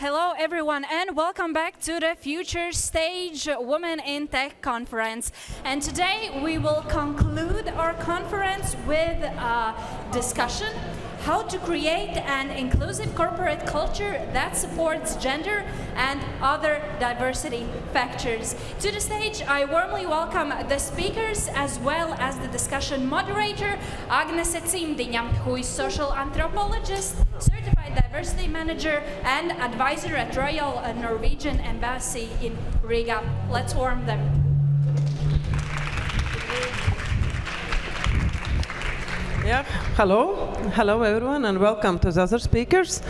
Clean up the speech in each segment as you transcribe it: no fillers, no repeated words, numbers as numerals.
Hello, everyone, and welcome back to the Future Stage Women in Tech Conference. And today we will conclude our conference with a discussion how to create an inclusive corporate culture that supports gender and other diversity factors. To the stage, I warmly welcome the speakers as well as the discussion moderator, Agnese Cimdiņa, who is social anthropologist, certified diversity manager, and advisor at Royal Norwegian Embassy in Riga. Let's warm them. Yeah, hello everyone, and welcome to the other speakers.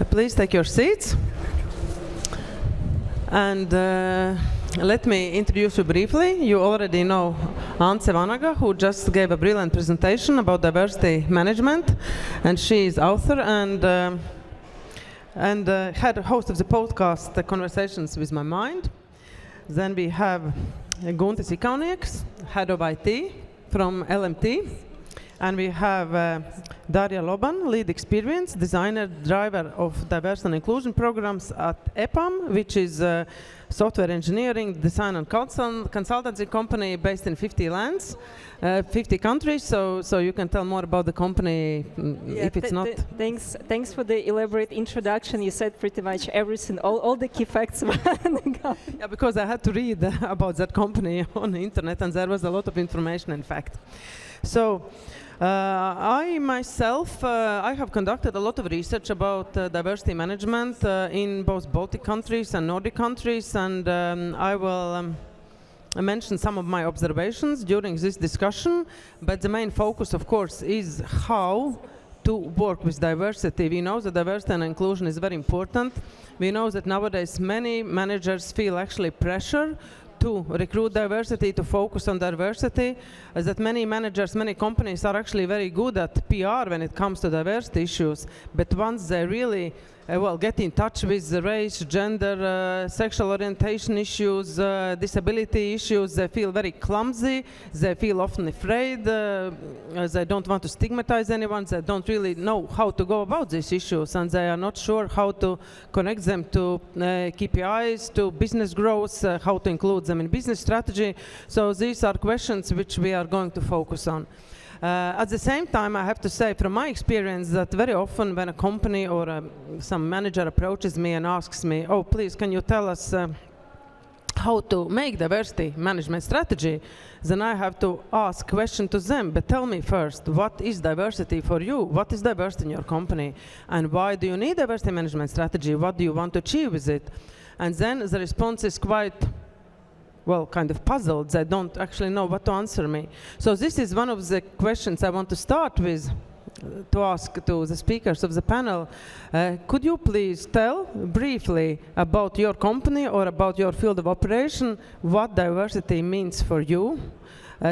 Please take your seats. And let me introduce you briefly. You already know Ance Vanaga, who just gave a brilliant presentation about diversity management, and she is author and head host of the podcast, The Conversations with My Mind. Then we have Guntis Ikaunieks, head of IT from LMT. And we have Darja Loban, lead experience designer, driver of diversity and inclusion programs at EPAM, which is software engineering, design and consultancy company based in 50 lands, 50 countries. So you can tell more about the company if it's not. Thanks for the elaborate introduction. You said pretty much everything, all the key facts. Yeah, because I had to read about that company on the internet, and there was a lot of information, in fact. So. I myself, I have conducted a lot of research about diversity management in both Baltic countries and Nordic countries, and I will mention some of my observations during this discussion, but the main focus, of course, is how to work with diversity. We know that diversity and inclusion is very important. We know that nowadays many managers feel actually pressure to recruit diversity, to focus on diversity, that many managers, many companies are actually very good at PR when it comes to diversity issues, but once they really get in touch with the race, gender, sexual orientation issues, disability issues, they feel very clumsy, they feel often afraid, they don't want to stigmatize anyone, they don't really know how to go about these issues, and they are not sure how to connect them to KPIs, to business growth, how to include them in business strategy. So these are questions which we are going to focus on. At the same time, I have to say from my experience that very often when a company or some manager approaches me and asks me, oh, please, can you tell us how to make diversity management strategy, then I have to ask question to them, but tell me first, what is diversity for you? What is diversity in your company? And why do you need diversity management strategy? What do you want to achieve with it? And then the response is quite kind of puzzled. They don't actually know what to answer me. So this is one of the questions I want to start with, to ask to the speakers of the panel. Could you please tell briefly about your company or about your field of operation, what diversity means for you?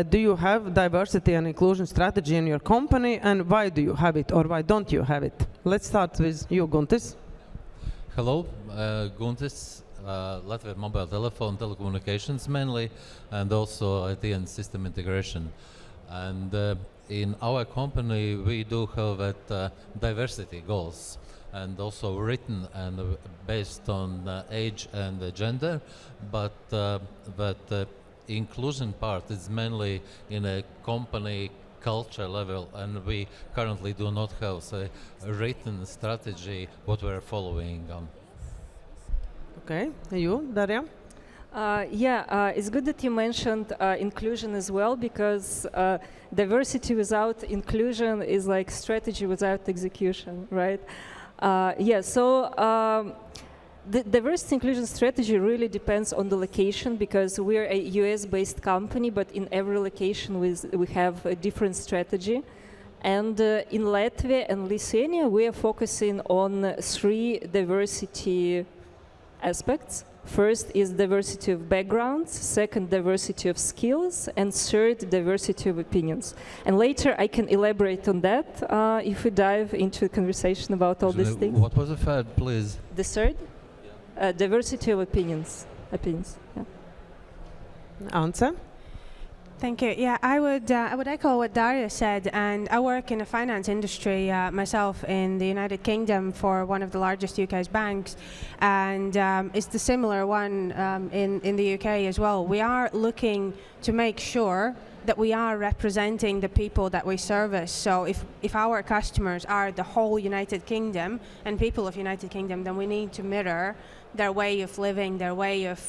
Do you have diversity and inclusion strategy in your company, and why do you have it or why don't you have it? Let's start with you, Guntis. Hello, Guntis. Latvia mobile telephone, telecommunications mainly, and also IT and system integration. And in our company, we do have that diversity goals, and also written and based on age and gender, but that inclusion part is mainly in a company culture level, and we currently do not have a written strategy what we're following on. Okay, and you, Darja? It's good that you mentioned inclusion as well, because diversity without inclusion is like strategy without execution, right? The diversity inclusion strategy really depends on the location, because we're a US-based company, but in every location we have a different strategy. And in Latvia and Lithuania, we are focusing on 3 diversity aspects. First is diversity of backgrounds, second diversity of skills, and third diversity of opinions. And later I can elaborate on that if we dive into a conversation about all these things. What was the third, please? The third? Diversity of opinions. Yeah. Answer? Thank you. Yeah, I would echo what Daria said, and I work in the finance industry myself in the United Kingdom for one of the largest UK's banks, and it's the similar one in the UK as well. We are looking to make sure that we are representing the people that we service. So if our customers are the whole United Kingdom and people of United Kingdom, then we need to mirror their way of living, their way of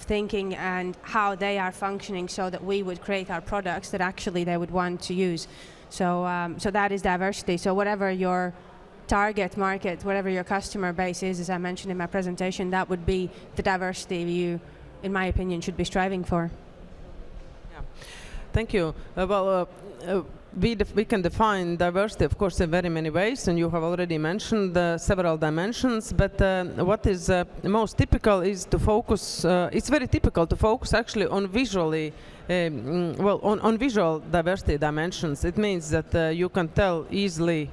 thinking, and how they are functioning, so that we would create our products that actually they would want to use. So so that is diversity. So whatever your target market, whatever your customer base is, as I mentioned in my presentation, that would be the diversity you, in my opinion, should be striving for. Thank you. We can define diversity, of course, in very many ways, and you have already mentioned several dimensions, but what is most typical is to focus, it's very typical to focus actually on visually, on visual diversity dimensions. It means that you can tell easily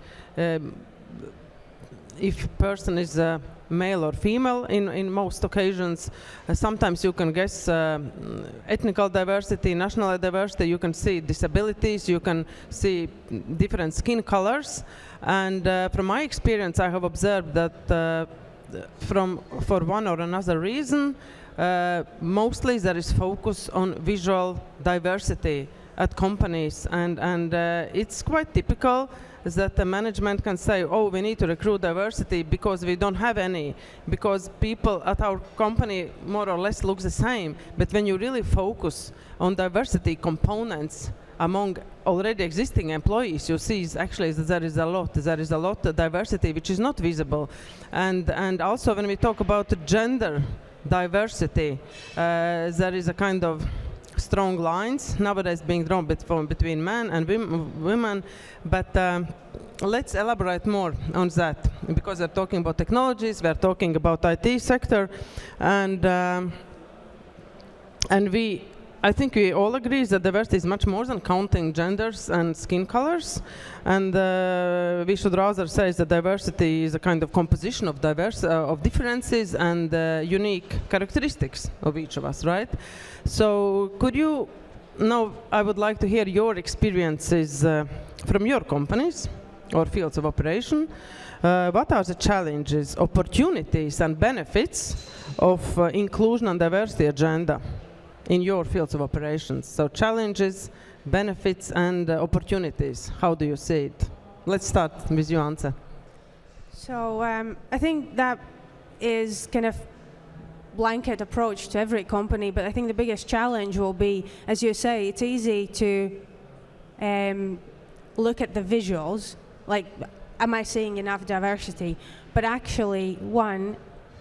if a person is male or female in most occasions. Sometimes you can guess ethnical diversity, national diversity, you can see disabilities, you can see different skin colors. And from my experience, I have observed that for one or another reason, mostly there is focus on visual diversity at companies, and it's quite typical that the management can say, oh, we need to recruit diversity because we don't have any, because people at our company more or less look the same. But when you really focus on diversity components among already existing employees, you see actually that there is a lot of diversity which is not visible. And also when we talk about gender diversity, there is a kind of strong lines nowadays being drawn between men and women, but let's elaborate more on that, because we're talking about technologies, we're talking about IT sector, and I think we all agree that diversity is much more than counting genders and skin colors, and we should rather say that diversity is a kind of composition of differences and unique characteristics of each of us, right? So could you, now I would like to hear your experiences from your companies or fields of operation. What are the challenges, opportunities and benefits of inclusion and diversity agenda in your fields of operations? So challenges, benefits and opportunities, how do you see it? Let's start with you, Ance. So I think that is kind of blanket approach to every company, but I think the biggest challenge will be, as you say, it's easy to look at the visuals, like, am I seeing enough diversity? But actually, one,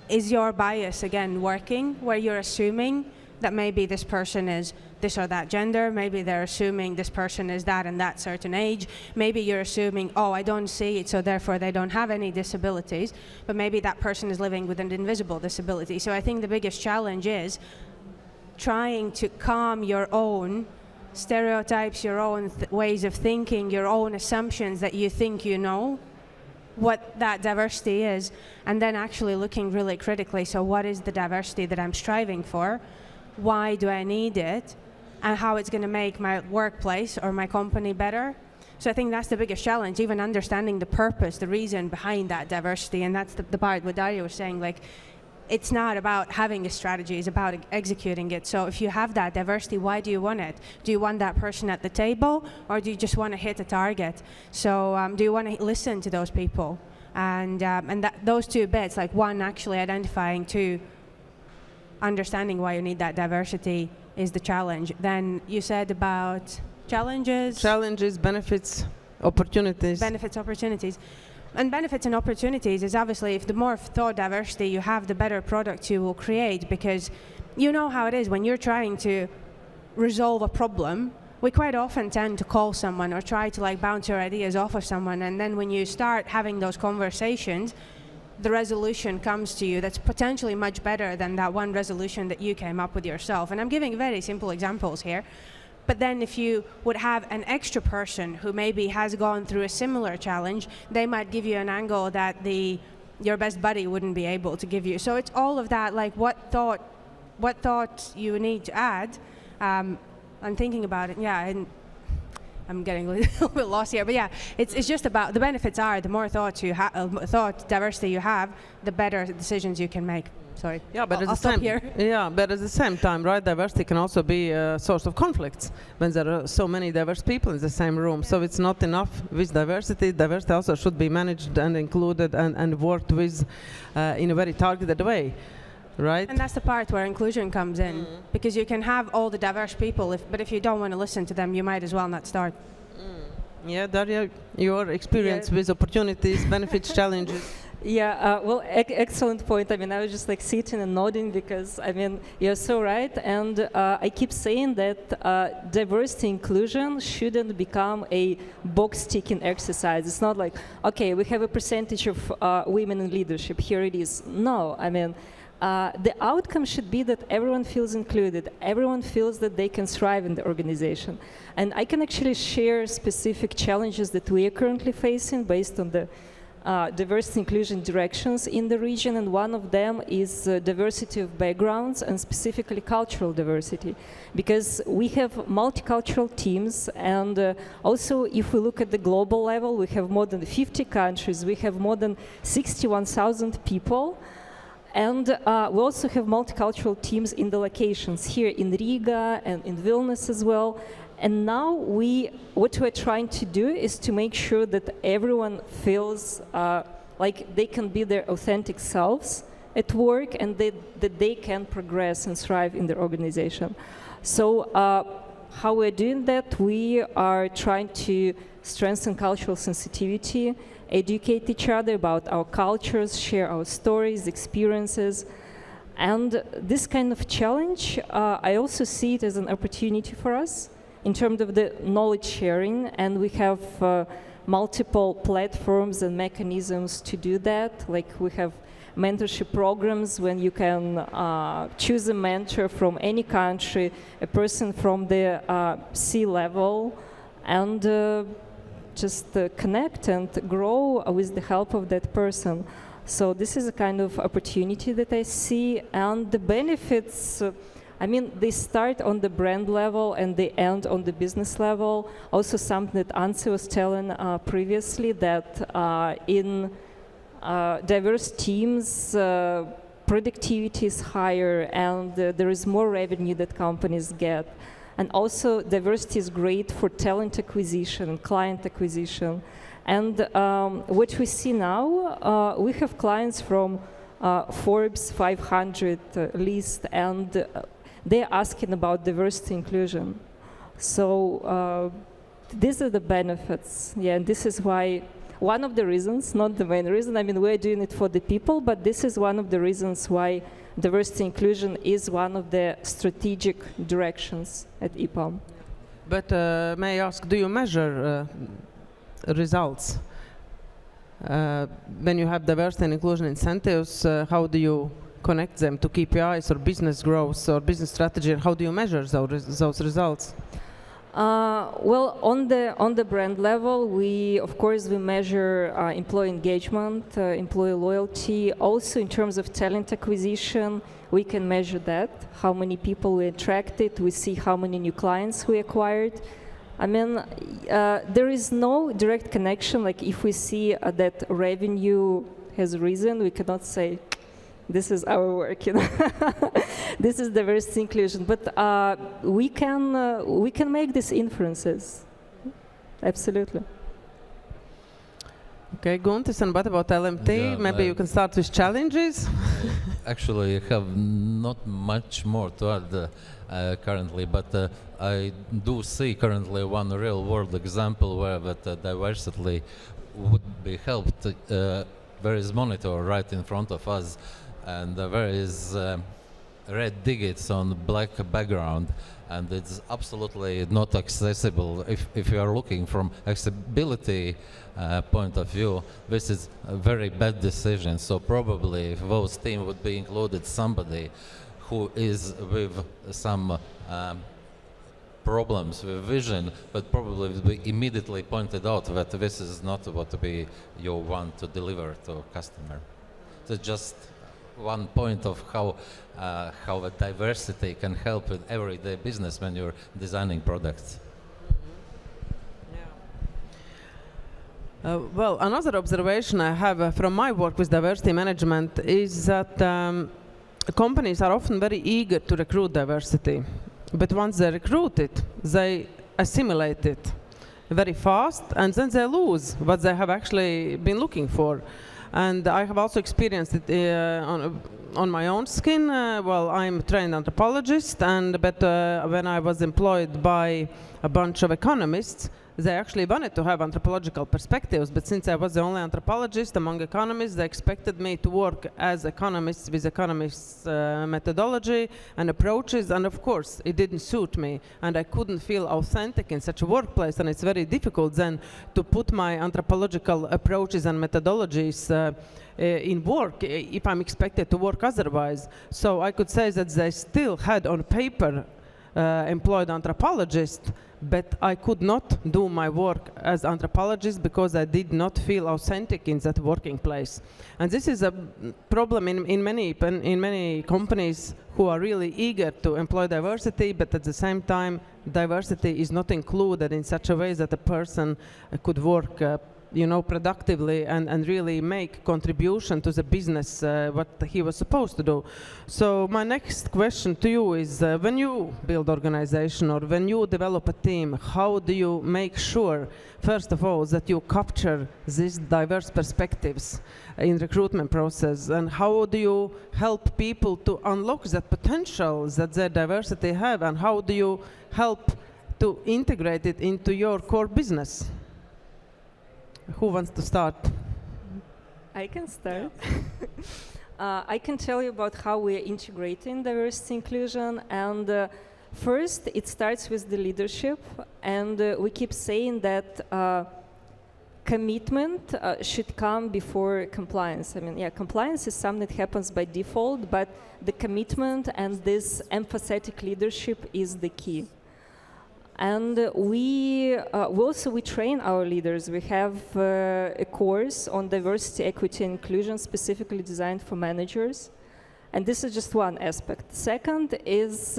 is your bias again working, where you're assuming that maybe this person is this or that gender, maybe they're assuming this person is that and that certain age, maybe you're assuming, oh, I don't see it, so therefore they don't have any disabilities, but maybe that person is living with an invisible disability. So I think the biggest challenge is trying to calm your own stereotypes, your own ways of thinking, your own assumptions that you think you know what that diversity is, and then actually looking really critically, so what is the diversity that I'm striving for? Why do I need it, and how it's going to make my workplace or my company better. So I think that's the biggest challenge, even understanding the purpose, the reason behind that diversity, and that's the part what Daria was saying, like, it's not about having a strategy, it's about executing it. So if you have that diversity, why do you want it? Do you want that person at the table, or do you just want to hit a target? So do you want to listen to those people? And those two bits, like one actually identifying, two understanding why you need that diversity is the challenge. Then you said about challenges. Challenges, benefits, opportunities. Benefits, opportunities. And benefits and opportunities is obviously, if the more thought diversity you have, the better product you will create, because you know how it is when you're trying to resolve a problem. We quite often tend to call someone or try to like bounce your ideas off of someone, and then when you start having those conversations, the resolution comes to you that's potentially much better than that one resolution that you came up with yourself. And I'm giving very simple examples here. But then if you would have an extra person who maybe has gone through a similar challenge, they might give you an angle that your best buddy wouldn't be able to give you. So it's all of that, like what thought you need to add. I'm thinking about it. Yeah, and I'm getting a little bit lost here, but yeah, it's just about the benefits are the more thought diversity you have, the better decisions you can make. Sorry. Yeah, but I'll at the stop same here. yeah, but at the same time, right? Diversity can also be a source of conflicts when there are so many diverse people in the same room. So it's not enough with diversity. Diversity also should be managed and included and worked with in a very targeted way, right? And that's the part where inclusion comes in, because you can have all the diverse people, but if you don't want to listen to them, you might as well not start. Yeah, Daria, your experience with opportunities, benefits, challenges. Yeah, well, excellent point. I mean, I was just like sitting and nodding because, I mean, you're so right. And I keep saying that diversity inclusion shouldn't become a box-ticking exercise. It's not like, okay, we have a percentage of women in leadership, here it is. No, I mean, the outcome should be that everyone feels included, everyone feels that they can thrive in the organization. And I can actually share specific challenges that we are currently facing based on the diversity inclusion directions in the region, and one of them is diversity of backgrounds and specifically cultural diversity, because we have multicultural teams, and also if we look at the global level, we have more than 50 countries, we have more than 61,000 people, and we also have multicultural teams in the locations here in Riga and in Vilnius as well. And now what we're trying to do is to make sure that everyone feels like they can be their authentic selves at work, and that they can progress and thrive in their organization. So how we're doing that, we are trying to strengthen cultural sensitivity, educate each other about our cultures, share our stories, experiences. And this kind of challenge, I also see it as an opportunity for us in terms of the knowledge sharing, and we have multiple platforms and mechanisms to do that. Like we have mentorship programs when you can choose a mentor from any country, a person from the C-level, and just connect and grow with the help of that person. So this is a kind of opportunity that I see, and the benefits, I mean, they start on the brand level and they end on the business level. Also something that Ansi was telling previously, that in diverse teams, productivity is higher, and there is more revenue that companies get. And also diversity is great for talent acquisition and client acquisition. And what we see now, we have clients from Forbes 500 list, and they're asking about diversity inclusion. So these are the benefits. Yeah, and this is why, one of the reasons, not the main reason, I mean, we're doing it for the people, but this is one of the reasons why diversity inclusion is one of the strategic directions at EPAM. But may I ask, do you measure results? When you have diversity and inclusion incentives, how do you connect them to KPIs or business growth or business strategy, and how do you measure those results? Well, on the brand level, of course we measure employee engagement, employee loyalty. Also in terms of talent acquisition, we can measure that, how many people we attracted, we see how many new clients we acquired. I mean, there is no direct connection, like if we see that revenue has risen, we cannot say, this is our work, you know. This is diversity inclusion, but we can make these inferences. Absolutely. Okay, Guntis, and what about LMT? Yeah, maybe you can start with challenges. Actually, I have not much more to add currently, but I do see currently one real-world example where that diversity would be helped. There is monitor right in front of us, and there is red digits on black background, and it's absolutely not accessible. If you are looking from accessibility point of view, this is a very bad decision. So probably if those team would be included somebody who is with some problems with vision, but probably would be immediately pointed out that this is not what you want to deliver to a customer. So just one point of how a diversity can help in everyday business when you're designing products. Well, another observation I have from my work with diversity management is that companies are often very eager to recruit diversity, but once they recruit it, they assimilate it very fast, and then they lose what they have actually been looking for. And I have also experienced it on my own skin. Well, I'm a trained anthropologist, but when I was employed by a bunch of economists, they actually wanted to have anthropological perspectives, but since I was the only anthropologist among economists, they expected me to work as economists with economists' methodology and approaches, and of course, it didn't suit me, and I couldn't feel authentic in such a workplace, and it's very difficult then to put my anthropological approaches and methodologies in work if I'm expected to work otherwise. So I could say that they still had on paper employed anthropologists, but I could not do my work as anthropologist because I did not feel authentic in that working place. And this is a problem in many companies who are really eager to employ diversity, but at the same time, diversity is not included in such a way that a person could work productively and really make contribution to the business what he was supposed to do. So my next question to you is, when you build organization or when you develop a team, how do you make sure, first of all, that you capture these diverse perspectives in recruitment process, and how do you help people to unlock that potential that their diversity have, and how do you help to integrate it into your core business? Who wants to start? I can start. I can tell you about how we are integrating diversity inclusion, and first it starts with the leadership, and we keep saying that commitment should come before compliance. I mean, compliance is something that happens by default, but the commitment and this empathetic leadership is the key. And we train our leaders. We have a course on diversity, equity, and inclusion specifically designed for managers. And this is just one aspect. Second is,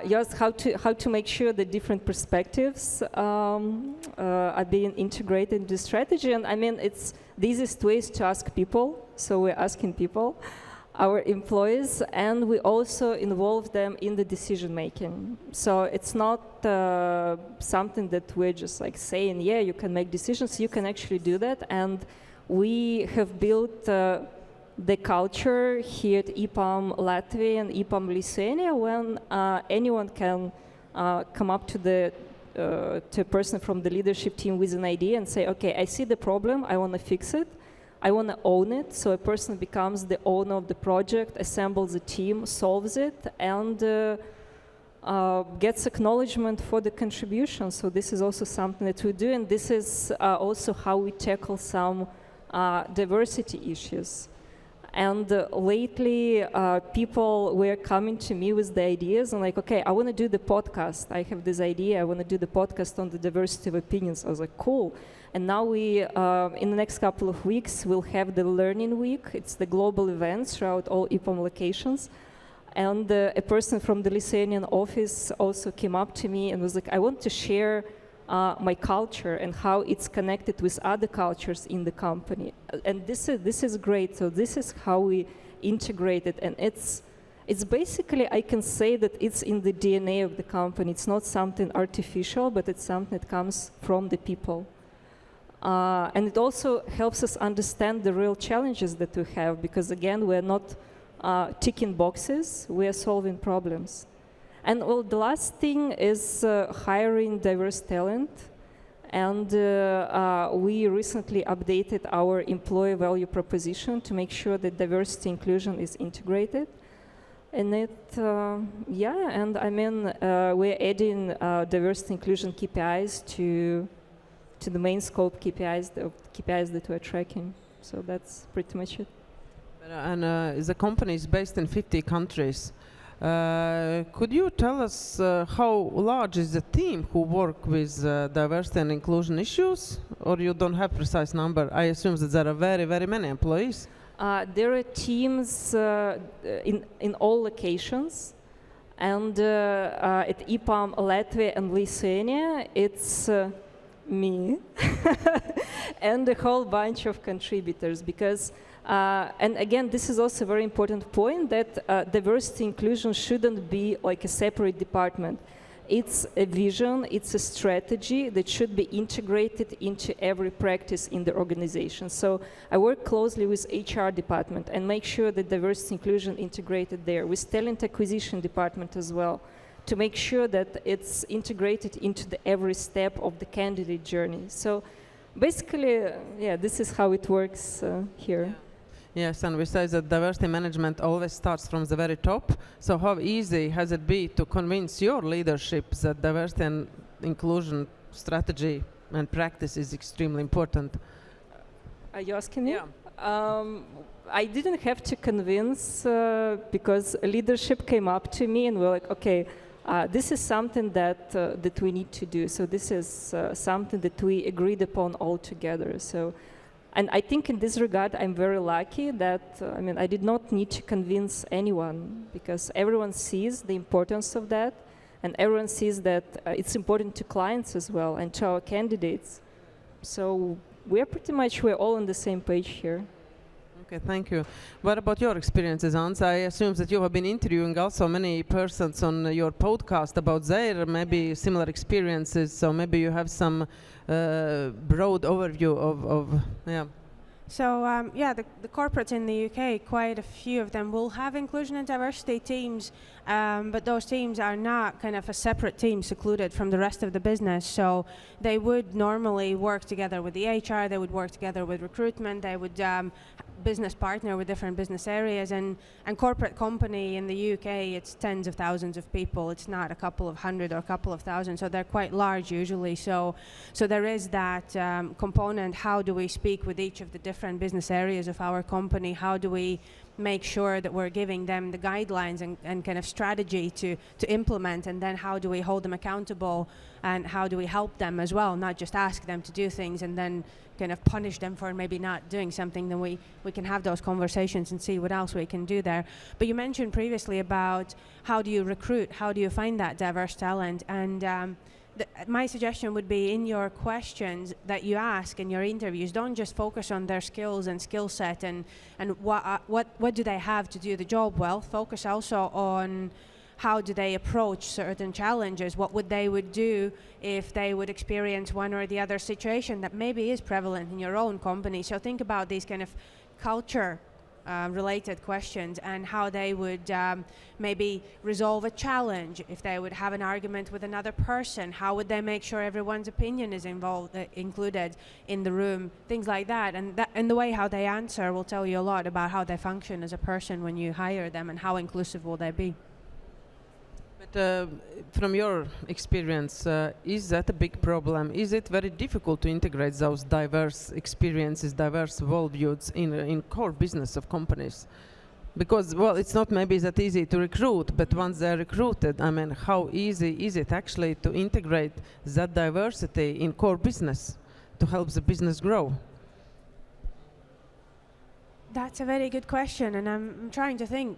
just how to make sure that different perspectives are being integrated into the strategy. And I mean, it's the easiest way is to ask people. So we're asking people, our employees, and we also involve them in the decision making. So it's not something that we're just like saying, yeah, you can make decisions, you can actually do that. And we have built the culture here at EPAM Latvia and EPAM Lithuania when anyone can come up to a person from the leadership team with an idea and say, okay, I see the problem, I want to fix it. I want to own it, so a person becomes the owner of the project, assembles a team, solves it, and gets acknowledgement for the contribution. So this is also something that we do, and this is also how we tackle some diversity issues. And lately, people were coming to me with the ideas and like, okay, I want to do the podcast. I have this idea, I want to do the podcast on the diversity of opinions. I was like, cool. And now we, in the next couple of weeks, we'll have the Learning Week. It's the global event throughout all EPAM locations. And a person from the Lithuanian office also came up to me and was like, I want to share my culture and how it's connected with other cultures in the company. And this is great. So this is how we integrate it. And it's basically, I can say that it's in the DNA of the company. It's not something artificial, but it's something that comes from the people. And it also helps us understand the real challenges that we have, because again, we're not ticking boxes, we are solving problems. And well, the last thing is hiring diverse talent. And we recently updated our employee value proposition to make sure that diversity inclusion is integrated. And and I mean, we're adding diversity inclusion KPIs to the main scope KPIs, the KPIs that we're tracking. So that's pretty much it. And the company is based in 50 countries. Could you tell us how large is the team who work with diversity and inclusion issues? Or you don't have precise number? I assume that there are very, very many employees. There are teams in all locations, and at EPAM Latvia and Lithuania, it's me and a whole bunch of contributors. Because, and again, this is also a very important point, that diversity inclusion shouldn't be like a separate department. It's a vision, it's a strategy that should be integrated into every practice in the organization. So I work closely with HR department and make sure that diversity inclusion integrated there, with talent acquisition department as well, to make sure that it's integrated into every step of the candidate journey. So basically, yeah, this is how it works here. Yes, and we say that diversity management always starts from the very top. So how easy has it been to convince your leadership that diversity and inclusion strategy and practice is extremely important? Are you asking me? Yeah. I didn't have to convince because leadership came up to me and were like, okay, this is something that we need to do. So this is something that we agreed upon all together. So. And I think in this regard, I'm very lucky that, I mean, I did not need to convince anyone, because everyone sees the importance of that, and everyone sees that it's important to clients as well, and to our candidates. So we're all on the same page here. Okay, thank you. What about your experiences, Hans? I assume that you have been interviewing also many persons on your podcast about their maybe similar experiences, so maybe you have some broad overview of yeah. So the corporates in the UK, quite a few of them will have inclusion and diversity teams, but those teams are not kind of a separate team secluded from the rest of the business. So they would normally work together with the HR, they would work together with recruitment, they would business partner with different business areas, and corporate company in the UK, it's tens of thousands of people. It's not a couple of hundred or a couple of thousand, so they're quite large usually. So there is that component. How do we speak with each of the different business areas of our company? How do we make sure that we're giving them the guidelines and kind of strategy to implement, and then how do we hold them accountable, and how do we help them as well, not just ask them to do things and then kind of punish them for maybe not doing something. Then we can have those conversations and see what else we can do there. But you mentioned previously about how do you recruit, how do you find that diverse talent, and my suggestion would be, in your questions that you ask in your interviews, don't just focus on their skills and skill set and what do they have to do the job well. Focus also on how do they approach certain challenges, what they would do if they would experience one or the other situation that maybe is prevalent in your own company. So think about these kind of culture related questions, and how they would maybe resolve a challenge. If they would have an argument with another person, how would they make sure everyone's opinion is included in the room, things like that. And the way how they answer will tell you a lot about how they function as a person when you hire them, and how inclusive will they be. But from your experience, is that a big problem? Is it very difficult to integrate those diverse experiences, diverse worldviews in core business of companies? Because, well, it's not maybe that easy to recruit, but once they're recruited, I mean, how easy is it actually to integrate that diversity in core business to help the business grow? That's a very good question, and I'm trying to think.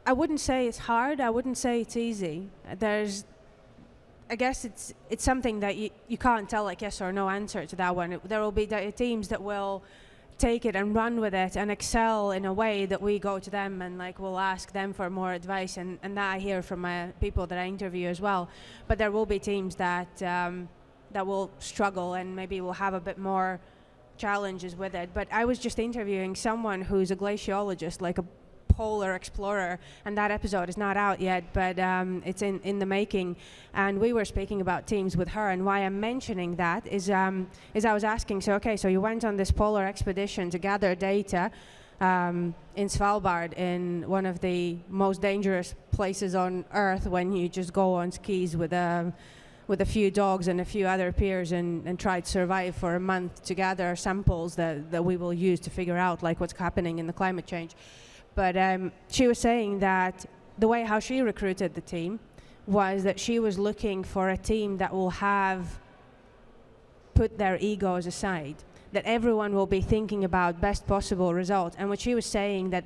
I wouldn't say it's hard, I wouldn't say it's easy. I guess it's something that you can't tell like yes or no answer to that one. There will be teams that will take it and run with it and excel in a way that we go to them and like we'll ask them for more advice, and that I hear from my people that I interview as well. But there will be teams that will struggle and maybe will have a bit more challenges with it. But I was just interviewing someone who's a glaciologist, like a polar explorer, and that episode is not out yet, but it's in the making. And we were speaking about teams with her, and why I'm mentioning that is I was asking, so you went on this polar expedition to gather data in Svalbard, in one of the most dangerous places on Earth, when you just go on skis with a few dogs and a few other peers and try to survive for a month to gather samples that we will use to figure out like what's happening in the climate change. But she was saying that the way how she recruited the team was that she was looking for a team that will have put their egos aside. that everyone will be thinking about best possible result. And what she was saying that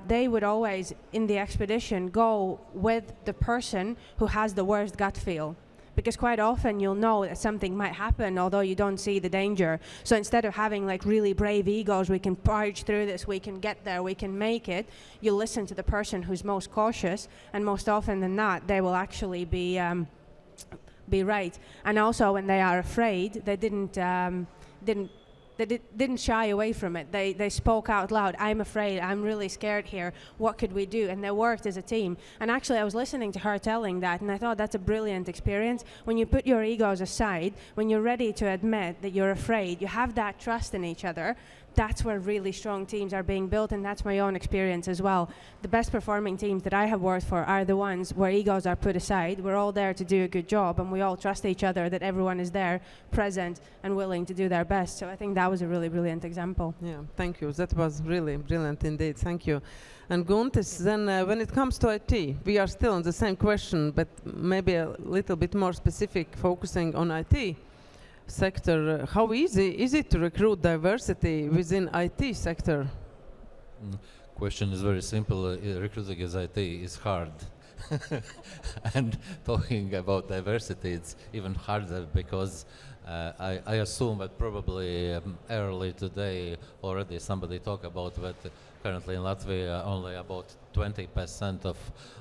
they would always, in the expedition, go with the person who has the worst gut feel. Because quite often you'll know that something might happen, although you don't see the danger. So instead of having like really brave egos, we can barge through this, we can get there, we can make it, you listen to the person who's most cautious, and most often than not, they will actually be right. And also when they are afraid, they didn't shy away from it. They spoke out loud, I'm afraid, I'm really scared here, what could we do? And they worked as a team. And actually I was listening to her telling that, and I thought that's a brilliant experience. When you put your egos aside, when you're ready to admit that you're afraid, you have that trust in each other, that's where really strong teams are being built, and that's my own experience as well. The best performing teams that I have worked for are the ones where egos are put aside. We're all there to do a good job, and we all trust each other, that everyone is there, present, and willing to do their best. So I think that was a really brilliant example. Yeah, thank you. That was really brilliant indeed. Thank you. And Guntis, then when it comes to IT, we are still on the same question, but maybe a little bit more specific, focusing on IT sector. How easy is it to recruit diversity within IT sector? Question is very simple. Recruiting as IT is hard. And talking about diversity, it's even harder because I assume that probably early today already somebody talked about that currently in Latvia only about 20% of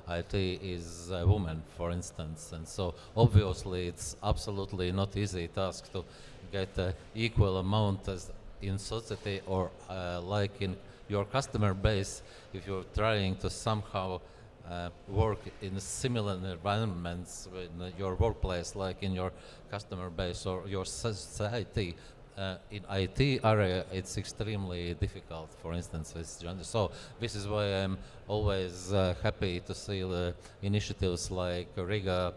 IT is women, for instance. And so obviously it's absolutely not easy task to get equal amount as in society or like in your customer base if you're trying to somehow work in similar environments in your workplace, like in your customer base or your society. In IT area, it's extremely difficult, for instance, with gender. So this is why I'm always happy to see the initiatives like Riga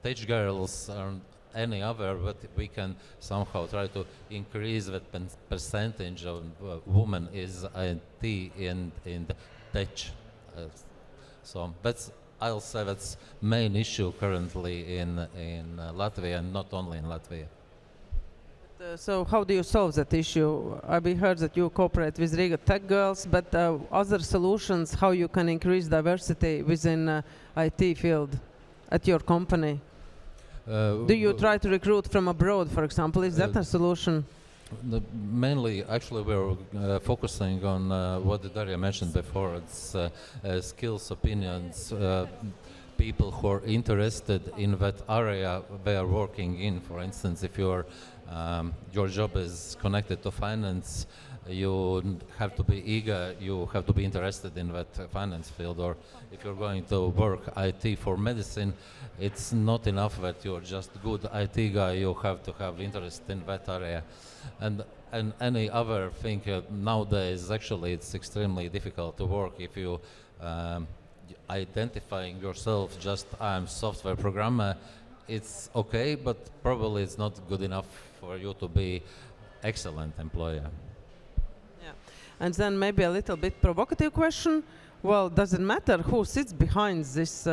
Tech Girls and any other, but we can somehow try to increase that percentage of women is IT in the tech. So that's, I'll say that's main issue currently in Latvia, and not only in Latvia. So how do you solve that issue? We heard that you cooperate with Riga Tech Girls, but other solutions, how you can increase diversity within IT field at your company? Do you try to recruit from abroad, for example? Is that a solution? Mainly, actually, we're focusing on what Daria mentioned before. It's skills, opinions, people who are interested in that area they are working in. For instance, if your job is connected to finance, you have to be eager, you have to be interested in that finance field. Or if you're going to work IT for medicine, it's not enough that you're just good IT guy, you have to have interest in that area. And any other thing nowadays, actually, it's extremely difficult to work if you identifying yourself just I'm software programmer. It's okay, but probably it's not good enough for you to be excellent employer. Yeah. And then maybe a little bit provocative question. Well, does it matter who sits behind this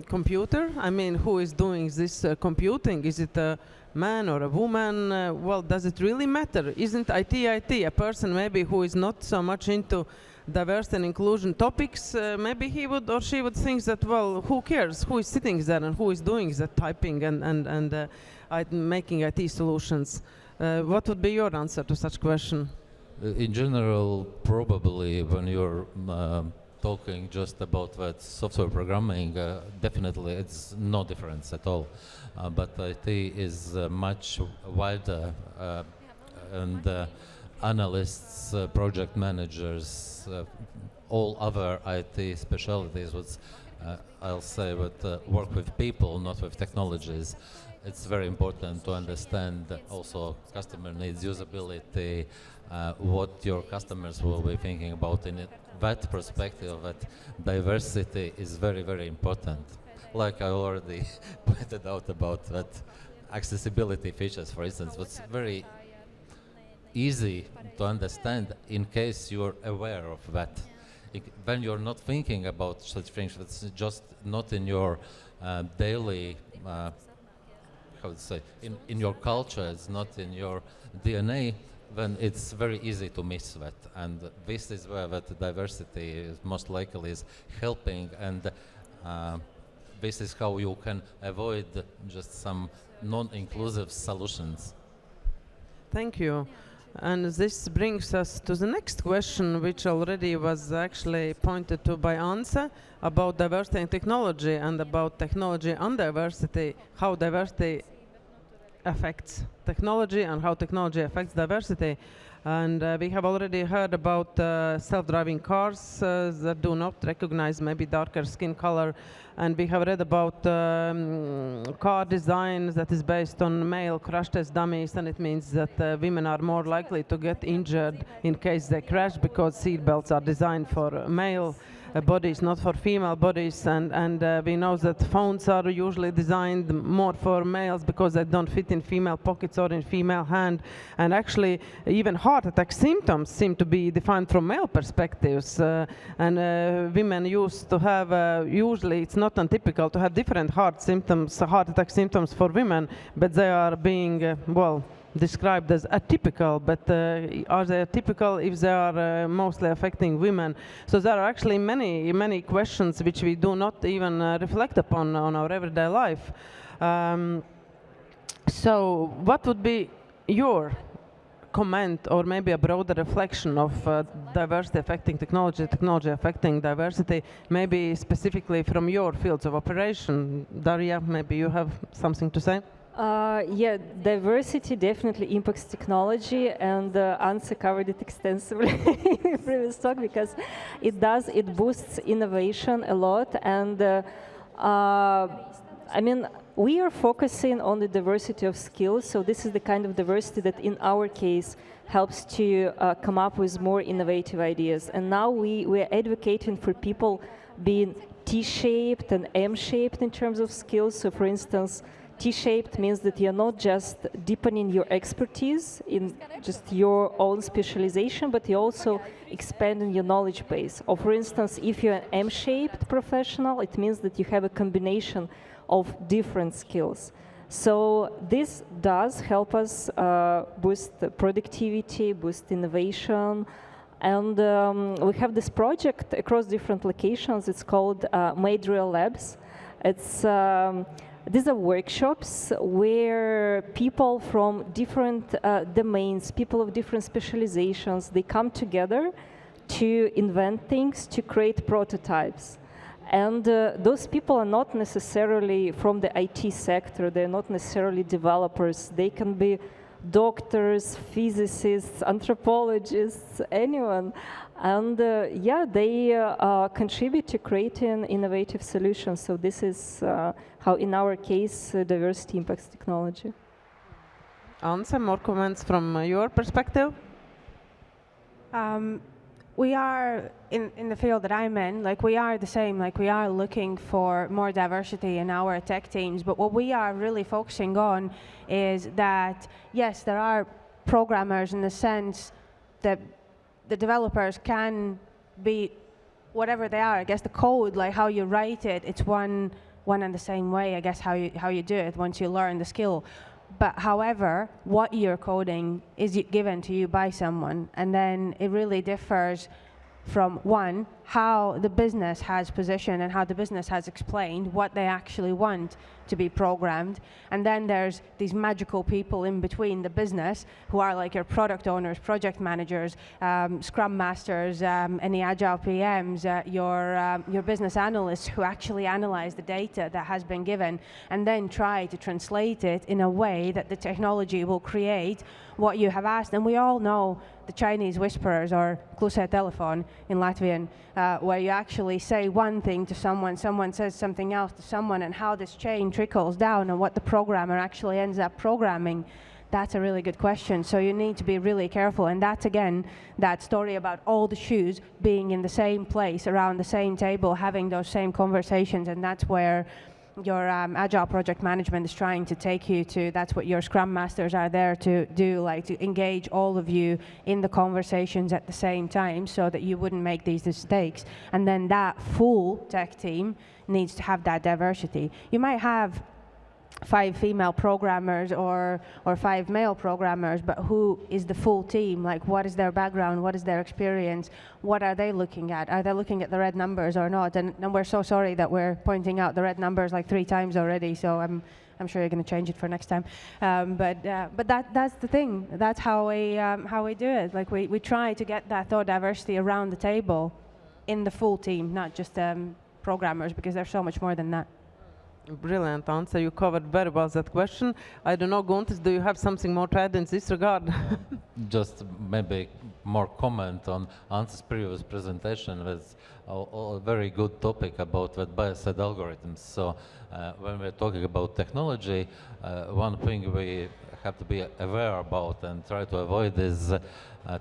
computer? I mean, who is doing this computing? Is it a man or a woman? Well, does it really matter? Isn't IT a person maybe who is not so much into diversity and inclusion topics? Maybe he would or she would think that, well, who cares? Who is sitting there and who is doing that typing and making IT solutions? What would be your answer to such question? In general, probably when you're talking just about that software programming, definitely it's no difference at all. But IT is much wider, and analysts, project managers, all other IT specialties, I'll say, that work with people, not with technologies. It's very important to understand also customer needs, usability, what your customers will be thinking about in it. That perspective, that diversity is very, very important. Like I already pointed out about that accessibility features, for instance, what's very easy to understand in case you're aware of that. When you're not thinking about such things, it's just not in your daily how to say, in your culture, it's not in your DNA, then it's very easy to miss that. And this is where that diversity is most likely is helping, and this is how you can avoid just some non-inclusive solutions. Thank you. And this brings us to the next question, which already was actually pointed to by Anse, about diversity and technology, and about technology and diversity, how diversity affects technology and how technology affects diversity. And we have already heard about self-driving cars that do not recognize maybe darker skin color. And we have read about car design that is based on male crash test dummies, and it means that women are more likely to get injured in case they crash because seat belts are designed for male bodies, not for female bodies, and we know that phones are usually designed more for males because they don't fit in female pockets or in female hand, and actually even heart attack symptoms seem to be defined from male perspectives, and women used to have, usually it's not untypical to have different heart attack symptoms for women, but they are being, well, described as atypical, but are they atypical if they are mostly affecting women? So there are actually many questions which we do not even reflect upon on our everyday life. So what would be your comment, or maybe a broader reflection of diversity affecting technology, technology affecting diversity, maybe specifically from your fields of operation? Daria, maybe you have something to say? Yeah, diversity definitely impacts technology, and Anse covered it extensively in the previous talk, because it boosts innovation a lot, and I mean, we are focusing on the diversity of skills, so this is the kind of diversity that in our case helps to come up with more innovative ideas. And now we're advocating for people being T-shaped and M-shaped in terms of skills. So for instance, T-shaped means that you're not just deepening your expertise in just your own specialization, but you're also expanding your knowledge base. Or for instance, if you're an M-shaped professional, it means that you have a combination of different skills. So this does help us boost productivity, boost innovation, and we have this project across different locations. It's called Made Real Labs. It's these are workshops where people from different domains, people of different specializations, they come together to invent things, to create prototypes. And those people are not necessarily from the IT sector, they're not necessarily developers, they can be doctors, physicists, anthropologists, anyone. And yeah, they contribute to creating innovative solutions. So this is how, in our case, diversity impacts technology. Anse, more comments from your perspective? We are, in the field that I'm in, like we are the same, like we are looking for more diversity in our tech teams, but what we are really focusing on is that, yes, there are programmers in the sense that the developers can be whatever they are. I guess the code, like how you write it, it's one and the same way, I guess, how you do it once you learn the skill. But however, what you're coding is given to you by someone, and then it really differs from one, how the business has positioned and how the business has explained what they actually want to be programmed. And then there's these magical people in between the business who are like your product owners, project managers, scrum masters, any agile PMs, your business analysts who actually analyze the data that has been given and then try to translate it in a way that the technology will create what you have asked. And we all know the Chinese whisperers, or klusa telefon in Latvian, where you actually say one thing to someone, someone says something else to someone, and how this chain trickles down and what the programmer actually ends up programming. That's a really good question. So you need to be really careful. And that's, again, that story about all the shoes being in the same place, around the same table, having those same conversations, and that's where your agile project management is trying to take you to. That's what your scrum masters are there to do, like to engage all of you in the conversations at the same time so that you wouldn't make these mistakes. And then that full tech team needs to have that diversity. You might have 5 female programmers or 5 male programmers, but who is the full team? Like, what is their background? What is their experience? What are they looking at? Are they looking at the red numbers or not? And we're so sorry that we're pointing out the red numbers like 3 times already, so I'm sure you're going to change it for next time. But that's the thing. That's how we do it. Like, we try to get that thought diversity around the table in the full team, not just programmers, because there's so much more than that. Brilliant answer. You covered very well that question. I don't know, Guntis, do you have something more to add in this regard? Just maybe more comment on Ance's previous presentation with a very good topic about that biased algorithms. So when we're talking about technology, one thing we have to be aware about and try to avoid is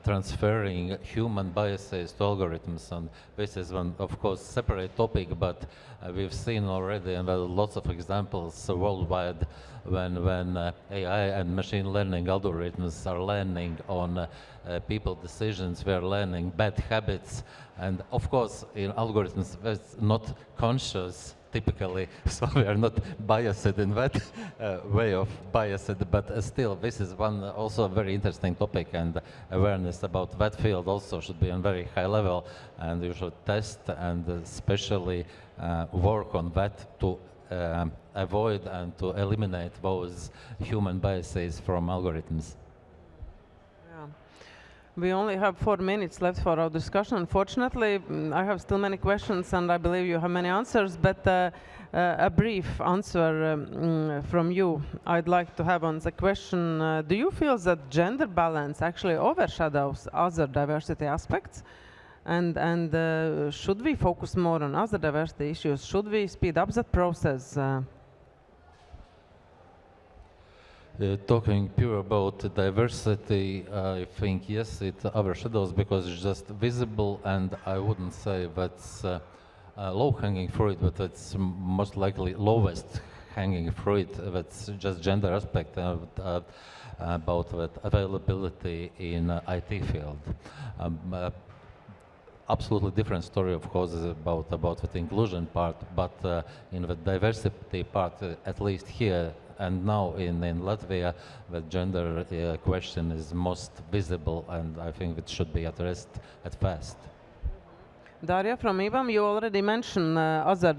transferring human biases to algorithms. And this is one, of course, separate topic, but we've seen already and there are lots of examples worldwide when AI and machine learning algorithms are learning on people decisions, they're learning bad habits. And of course, in algorithms, that's not conscious typically, so we are not biased in that way of biased, but still this is one also a very interesting topic, and awareness about that field also should be on very high level, and you should test and especially work on that to avoid and to eliminate those human biases from algorithms. We only have 4 minutes left for our discussion. Unfortunately, I have still many questions, and I believe you have many answers, but a brief answer from you I'd like to have on the question, do you feel that gender balance actually overshadows other diversity aspects? And should we focus more on other diversity issues? Should we speed up that process? Talking pure about diversity, I think yes, it overshadows because it's just visible, and I wouldn't say that's low-hanging fruit, but it's most likely lowest hanging fruit. That's just gender aspect about that availability in IT field. Absolutely different story, of course, is about the inclusion part, but in the diversity part, at least here and now in Latvia, the gender question is most visible, and I think it should be addressed at first. Daria from IBM, you already mentioned other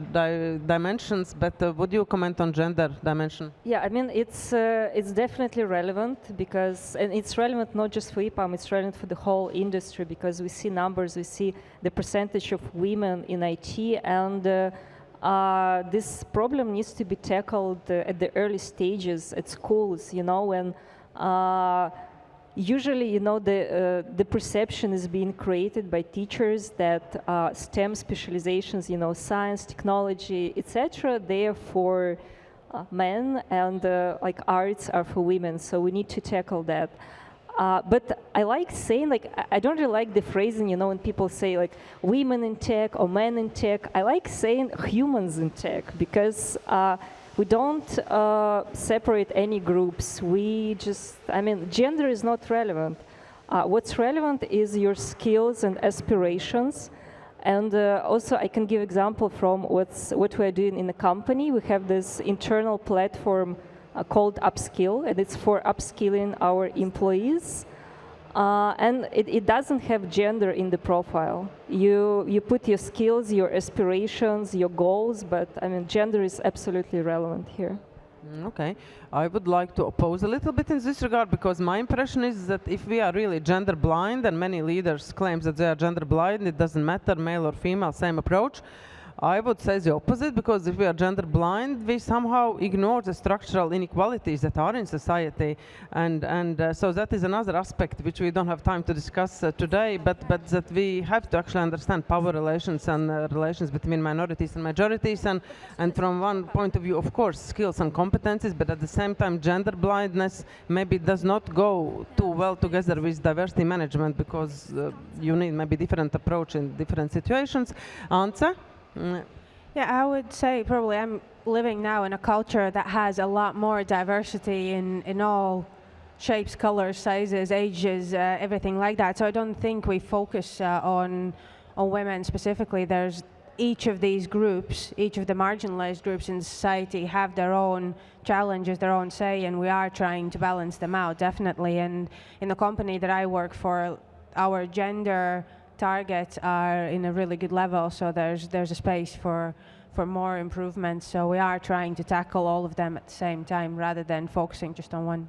dimensions, but would you comment on gender dimension? Yeah, I mean, it's definitely relevant because, and it's relevant not just for EPAM, it's relevant for the whole industry because we see numbers, we see the percentage of women in IT, and this problem needs to be tackled at the early stages at schools, you know, when usually, you know, the perception is being created by teachers that STEM specializations, you know, science, technology, etc., they are for men, and like arts are for women. So we need to tackle that. But I like saying, like, I don't really like the phrasing, you know, when people say like women in tech or men in tech. I like saying humans in tech because we don't separate any groups. We just, I mean, gender is not relevant. What's relevant is your skills and aspirations. And also I can give example from what we're doing in the company. We have this internal platform called Upskill, and it's for upskilling our employees. And it doesn't have gender in the profile. You put your skills, your aspirations, your goals, but I mean, gender is absolutely relevant here. Okay, I would like to oppose a little bit in this regard, because my impression is that if we are really gender blind, and many leaders claim that they are gender blind, it doesn't matter, male or female, same approach. I would say the opposite, because if we are gender blind, we somehow ignore the structural inequalities that are in society, and so that is another aspect which we don't have time to discuss today, but that we have to actually understand power relations and relations between minorities and majorities, and from one point of view, of course, skills and competencies, but at the same time, gender blindness maybe does not go too well together with diversity management, because you need maybe different approach in different situations. Answer? Yeah, I would say probably I'm living now in a culture that has a lot more diversity in all shapes, colors, sizes, ages, everything like that. So I don't think we focus on women specifically. There's each of these groups, each of the marginalized groups in society have their own challenges, their own say, and we are trying to balance them out, definitely. And in the company that I work for, our gender targets are in a really good level, so there's a space for more improvements. So we are trying to tackle all of them at the same time rather than focusing just on one.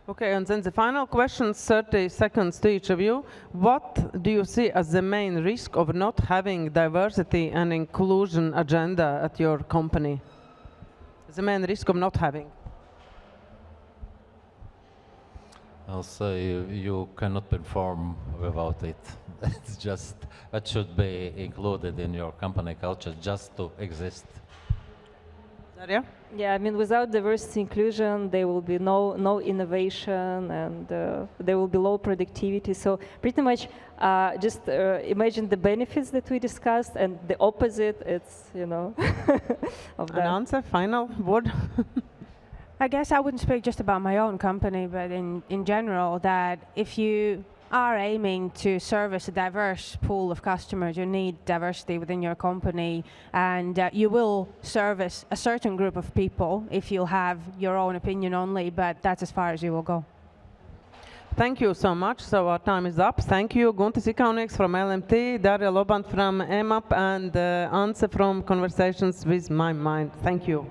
Okay, and then the final question, 30 seconds to each of you. What do you see as the main risk of not having diversity and inclusion agenda at your company? The main risk of not having? I'll say you cannot perform without it. It's just, that should be included in your company culture just to exist. Daria? Yeah, I mean, without diversity inclusion, there will be no innovation, and there will be low productivity. So pretty much, just imagine the benefits that we discussed, and the opposite. It's of that. An answer, final word. I guess I wouldn't speak just about my own company, but in general, that if you are aiming to service a diverse pool of customers, you need diversity within your company, and you will service a certain group of people if you'll have your own opinion only, but that's as far as you will go. Thank you so much. So our time is up. Thank you, Guntis Ikaunieks from LMT, Daria Lobant from EMAP, and Anse from Conversations with My Mind. Thank you.